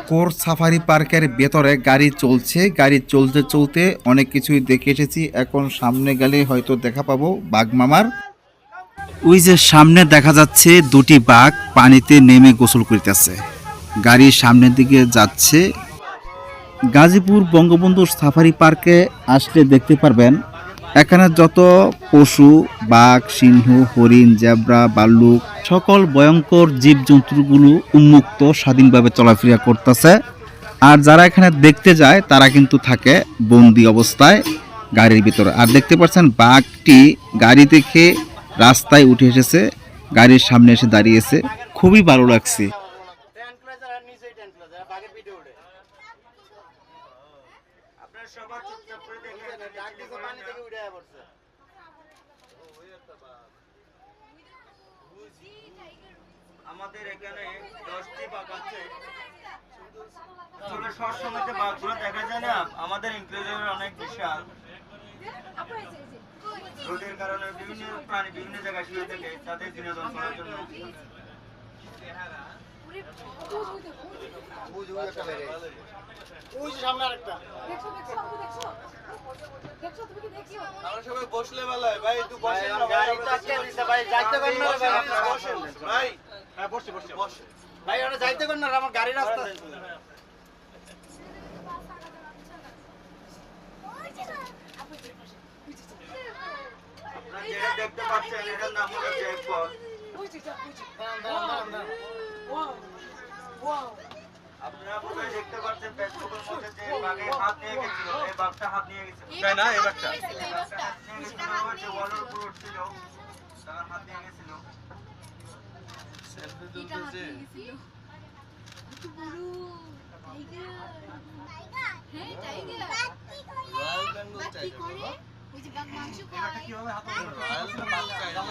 Core safari পার্কের ভেতরে গাড়ি চলছে। গাড়ি চলতে চলতে অনেক কিছুই দেখে এসেছি। এখন সামনে গেলে হয়তো দেখা পাবো বাঘ মামার। ওই যে সামনে দেখা যাচ্ছে দুটি বাঘ পানিতে নেমে গোসল করতেছে। গাড়ির সামনের দিকে যাচ্ছে। গাজীপুর বঙ্গবন্ধু সাফারি পার্কে আসলে দেখতে পারবেন এখানে যত পশু, বাঘ, সিংহ, হরিণ, জেব্রা, ভাল্লুক সকল ভয়ঙ্কর জীবজন্তুগুলো উন্মুক্ত স্বাধীনভাবে চলাফেরা করতেছে। আর যারা এখানে দেখতে যায় তারা কিন্তু থাকে বন্দি অবস্থায় গাড়ির ভিতরে। আর দেখতে পাচ্ছেন বাঘটি গাড়ি থেকে রাস্তায় উঠে এসেছে, গাড়ির সামনে এসে দাঁড়িয়েছে। খুবই ভালো লাগছে। আমাদের এখানে 10টি বাঘ আছে। আসলে সবসময় যে বাঘগুলো দেখা যায় না, আমাদের ইনক্লুজের অনেক বিশাল। রোদের কারণে বিভিন্ন প্রাণী বিভিন্ন জায়গায় শুয়ে থাকে তাদের বিনোদন করার জন্য। আমরা সবাই বসলে বেলায় ভাই একটু বসেন না ভাই, ভাই যাইতে পারেন না ভাই, আপনি বসেন ভাই। হ্যাঁ বসে ভাই, ওরা যাইতে পারেন না, আমার গাড়ি রাস্তা। আপনারা যেটা দেখতে পাচ্ছেন এটার নাম হলো জ্যাকপট। আপনারা আপনারা দেখতে পাচ্ছেন ফেসবুকের মধ্যে যে বাঘে হাত নিয়ে গেছিল, এই বাঘটা হাত নিয়ে গেছিল। তাই না এই বাচ্চা? যে ওয়ালের উপর উঠছিল তার হাত নিয়ে গেছিল। সেলফি তুলতেছে। Royal Bengal tiger. ওই যে বাঘ মাংস খায়। কিভাবে হাত ধরে? Royal Bengal tiger.